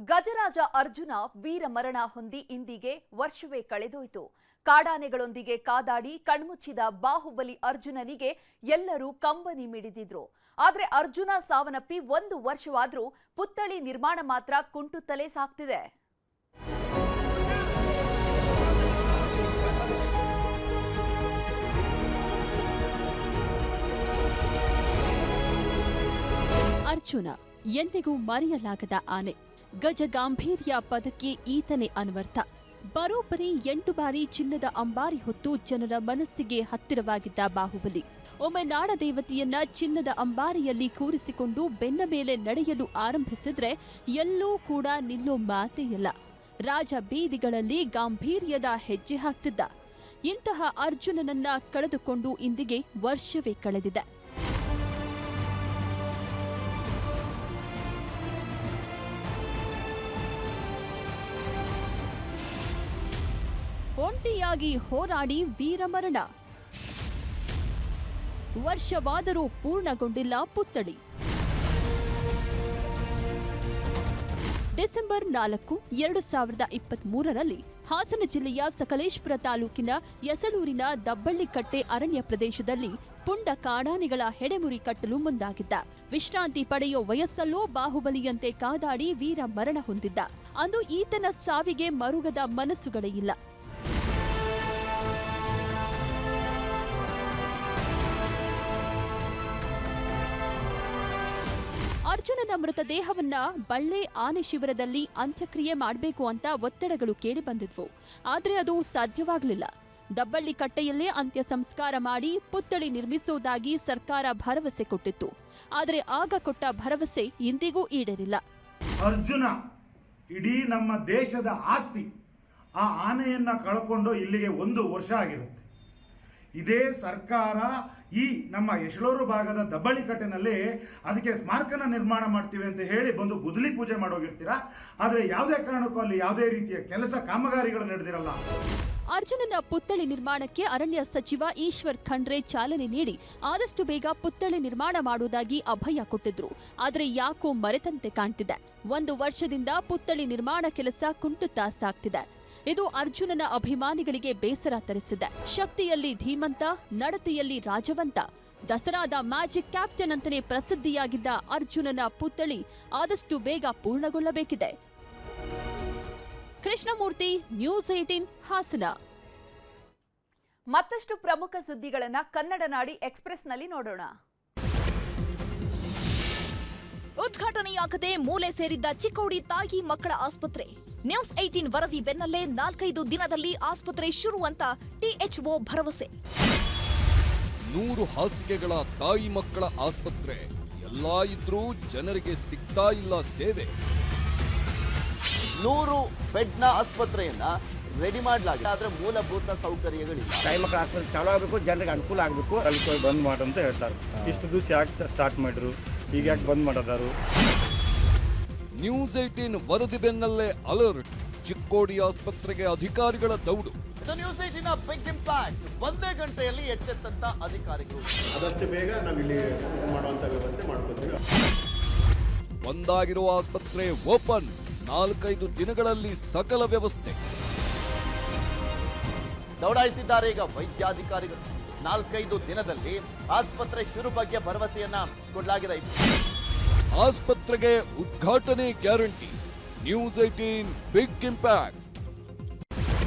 ಗಜರಾಜ ಅರ್ಜುನ ವೀರ ಮರಣ ಹೊಂದಿ ಇಂದಿಗೆ ವರ್ಷವೇ ಕಳೆದೋಯ್ತು. ಕಾಡಾನೆಗಳೊಂದಿಗೆ ಕಾದಾಡಿ ಕಣ್ಮುಚ್ಚಿದ ಬಾಹುಬಲಿ ಅರ್ಜುನನಿಗೆ ಎಲ್ಲರೂ ಕಂಬನಿ ಮಿಡಿದಿದ್ರು. ಆದ್ರೆ ಅರ್ಜುನ ಸಾವನ್ನಪ್ಪಿ 1 ವರ್ಷವಾದ್ರೂ ಪುತ್ಥಳಿ ನಿರ್ಮಾಣ ಮಾತ್ರ ಕುಂಟುತ್ತಲೇ ಸಾಗ್ತಿದೆ. ಅರ್ಜುನ ಎಂದಿಗೂ ಮರೆಯಲಾಗದ ಆನೆ. ಗಜ ಗಾಂಭೀರ್ಯ ಪದಕ್ಕೆ ಈತನೇ ಅನ್ವರ್ಥ. ಬರೋಬ್ಬರಿ 8 ಬಾರಿ ಚಿನ್ನದ ಅಂಬಾರಿ ಹೊತ್ತು ಜನರ ಮನಸ್ಸಿಗೆ ಹತ್ತಿರವಾಗಿದ್ದ ಬಾಹುಬಲಿ ಒಮ್ಮೆ ನಾಡದೇವತೆಯನ್ನ ಚಿನ್ನದ ಅಂಬಾರಿಯಲ್ಲಿ ಕೂರಿಸಿಕೊಂಡು ಬೆನ್ನ ಮೇಲೆ ನಡೆಯಲು ಆರಂಭಿಸಿದ್ರೆ ಎಲ್ಲೂ ಕೂಡ ನಿಲ್ಲೋ ಮಾತೇ ಇಲ್ಲ. ರಾಜ ಬೀದಿಗಳಲ್ಲಿ ಗಾಂಭೀರ್ಯದ ಹೆಜ್ಜೆ ಹಾಕ್ತಿದ್ದ. ಇಂತಹ ಅರ್ಜುನನನ್ನ ಕಳೆದುಕೊಂಡು ಇಂದಿಗೆ ವರ್ಷವೇ ಕಳೆದಿದೆ. ಒಂಟಿಯಾಗಿ ಹೋರಾಡಿ ವೀರಮರಣ. ವರ್ಷವಾದರೂ ಪೂರ್ಣಗೊಂಡಿಲ್ಲ ಪುತ್ಥಳಿ. ಡಿಸೆಂಬರ್ 4, 2023ರಲ್ಲಿ ಹಾಸನ ಜಿಲ್ಲೆಯ ಸಕಲೇಶಪುರ ತಾಲೂಕಿನ ಯಸಳೂರಿನ ದಬ್ಬಳ್ಳಿಕಟ್ಟೆ ಅರಣ್ಯ ಪ್ರದೇಶದಲ್ಲಿ ಪುಂಡ ಕಾಡಾನೆಗಳ ಹೆಡೆಮುರಿ ಕಟ್ಟಲು ಮುಂದಾಗಿದ್ದ. ವಿಶ್ರಾಂತಿ ಪಡೆಯೋ ವಯಸ್ಸಲ್ಲೂ ಬಾಹುಬಲಿಯಂತೆ ಕಾದಾಡಿ ವೀರ ಮರಣ ಹೊಂದಿದ್ದ. ಅಂದು ಈತನ ಸಾವಿಗೆ ಮರುಗದ ಮನಸ್ಸುಗಳೇ ಇಲ್ಲ. ಅರ್ಜುನನ ಮೃತದೇಹವನ್ನ ಬಳ್ಳೆ ಆನೆ ಶಿಬಿರದಲ್ಲಿ ಅಂತ್ಯಕ್ರಿಯೆ ಮಾಡಬೇಕು ಅಂತ ಒತ್ತಡಗಳು ಕೇಳಿಬಂದಿದ್ವು. ಆದ್ರೆ ಅದು ಸಾಧ್ಯವಾಗಲಿಲ್ಲ. ದಬ್ಬಳ್ಳಿ ಕಟ್ಟೆಯಲ್ಲೇ ಅಂತ್ಯ ಸಂಸ್ಕಾರ ಮಾಡಿ ಪುತ್ಥಳಿ ನಿರ್ಮಿಸುವುದಾಗಿ ಸರ್ಕಾರ ಭರವಸೆ ಕೊಟ್ಟಿತ್ತು. ಆದರೆ ಆಗ ಕೊಟ್ಟ ಭರವಸೆ ಇಂದಿಗೂ ಈಡೇರಿಲ್ಲ. ಅರ್ಜುನ ಇಡೀ ನಮ್ಮ ದೇಶದ ಆಸ್ತಿ. ಆ ಆನೆಯನ್ನ ಕಳ್ಕೊಂಡು ಇಲ್ಲಿಗೆ 1 ವರ್ಷ ಆಗಿರುತ್ತೆ. ಇದೇ ಸರ್ಕಾರ ಈ ನಮ್ಮ ಯಶಳೂರು ಭಾಗದ ದಬ್ಬಳ್ಳಿಕಟ್ಟೆನಲ್ಲಿ ಅದಕ್ಕೆ ಸ್ಮಾರಕನ ನಿರ್ಮಾಣ ಮಾಡ್ತೀವಿ ಅಂತ ಹೇಳಿ ಬಂದು ಗುದ್ದಲಿ ಪೂಜೆ ಮಾಡೋಗಿರ್ತೀರಾ. ಆದರೆ ಯಾವುದೇ ಕಾರಣಕ್ಕೂ ಅಲ್ಲಿ ಯಾವುದೇ ರೀತಿಯ ಕೆಲಸ ಕಾಮಗಾರಿಗಳು ನಡೆದಿರಲ್ಲ. ಅರ್ಜುನನ ಪುತ್ಥಳಿ ನಿರ್ಮಾಣಕ್ಕೆ ಅರಣ್ಯ ಸಚಿವ ಈಶ್ವರ್ ಖಂಡ್ರೆ ಚಾಲನೆ ನೀಡಿ ಆದಷ್ಟು ಬೇಗ ಪುತ್ಥಳಿ ನಿರ್ಮಾಣ ಮಾಡುವುದಾಗಿ ಅಭಯ ಕೊಟ್ಟಿದ್ರು. ಆದರೆ ಯಾಕೋ ಮರೆತಂತೆ ಕಾಣ್ತಿದೆ. 1 ವರ್ಷದಿಂದ ಪುತ್ಥಳಿ ನಿರ್ಮಾಣ ಕೆಲಸ ಕುಂಟುತ್ತಾ ಸಾಗ್ತಿದೆ. ಇದು ಅರ್ಜುನನ ಅಭಿಮಾನಿಗಳಿಗೆ ಬೇಸರ ತರಿಸಿದೆ. ಶಕ್ತಿಯಲ್ಲಿ ಧೀಮಂತ, ನಡತೆಯಲ್ಲಿ ರಾಜವಂತ, ದಸರಾದ ಮ್ಯಾಜಿಕ್ ಕ್ಯಾಪ್ಟನ್ ಅಂತಲೇ ಪ್ರಸಿದ್ಧಿಯಾಗಿದ್ದ ಅರ್ಜುನನ ಪುತ್ಥಳಿ ಆದಷ್ಟು ಬೇಗ ಪೂರ್ಣಗೊಳ್ಳಬೇಕಿದೆ. ಕೃಷ್ಣಮೂರ್ತಿ, ನ್ಯೂಸ್ 18 ಹಾಸನ. ಮತ್ತಷ್ಟು ಪ್ರಮುಖ ಸುದ್ದಿಗಳನ್ನ ಕನ್ನಡ ನಾಡಿ ಎಕ್ಸ್‌ಪ್ರೆಸ್‌ನಲ್ಲಿ ನೋಡೋಣ. ಉದ್ಘಾಟನೆಯಾಗದೆ ಮೂಲೆ ಸೇರಿದ್ದ ಚಿಕ್ಕೋಡಿ ತಾಯಿ ಮಕ್ಕಳ ಆಸ್ಪತ್ರೆ. ನ್ಯೂಸ್ 18 ವರದಿ ಬೆನ್ನಲ್ಲೇ 4-5 ದಿನದಲ್ಲಿ ಆಸ್ಪತ್ರೆ ಶುರು ಅಂತ ಟಿಎಚ್ಒ ಭರವಸೆ. 100 ಹಾಸಿಗೆಗಳ ತಾಯಿ ಮಕ್ಕಳ ಆಸ್ಪತ್ರೆ ಎಲ್ಲಾ ಇದ್ರೂ ಜನರಿಗೆ ಸಿಗ್ತಾ ಇಲ್ಲ ಸೇವೆ. 100 ಬೆಡ್ನ ಆಸ್ಪತ್ರೆಯನ್ನ ರೆಡಿ ಮಾಡಲಾಗಿದೆ. ಆದ್ರೆ ಮೂಲಭೂತ ಸೌಕರ್ಯಗಳಿಲ್ಲ. ತಾಯಿ ಮಕ್ಕಳ ಆಸ್ಪತ್ರೆ ಚಾಲೂ ಆಗಬೇಕು, ಜನರಿಗೆ ಅನುಕೂಲ ಆಗಬೇಕು. ಅಲ್ಲಿ ಬಂದ್ ಮಾಡು ಅಂತ ಹೇಳ್ತಾರೆ. ಇಷ್ಟು ದಿವಸ ಯಾಕೆ ಸ್ಟಾರ್ಟ್ ಮಾಡಿದ್ರು, ಈಗ ಯಾಕೆ ಬಂದ್ ಮಾಡಿದಾರು? ನ್ಯೂಸ್ 18 ವರದಿ ಬೆನ್ನಲ್ಲೇ ಅಲರ್ಟ್. ಚಿಕ್ಕೋಡಿ ಆಸ್ಪತ್ರೆಗೆ ಅಧಿಕಾರಿಗಳ ದೌಡು. ನ್ಯೂಸ್ 18ನ ಬಿಗ್ ಇಂಪ್ಯಾಕ್ಟ್. 1 ಗಂಟೆಯಲ್ಲಿ ಎಚ್ಚೆತ್ತಂತ ಅಧಿಕಾರಿಗಳು. ಆದಷ್ಟು ಬೇಗ ನಾವಿಲ್ಲಿ ಮಾಡುವಂತ ವ್ಯವಸ್ಥೆ ಮಾಡ್ಕೊತೀವಿ. ಒಂದಾಗಿರುವ ಆಸ್ಪತ್ರೆ ಓಪನ್. 4-5 ದಿನಗಳಲ್ಲಿ ಸಕಲ ವ್ಯವಸ್ಥೆ. ದೌಡಾಯಿಸಿದ್ದಾರೆ ಈಗ ವೈದ್ಯಾಧಿಕಾರಿಗಳು. 4-5 ದಿನದಲ್ಲಿ ಆಸ್ಪತ್ರೆ ಶುರು ಬಗ್ಗೆ ಭರವಸೆಯನ್ನ ಕೊಡಲಾಗಿದೆ. ಆಸ್ಪತ್ರೆಗೆ ಉದ್ಘಾಟನೆ ಗ್ಯಾರಂಟಿ. News 18 big impact.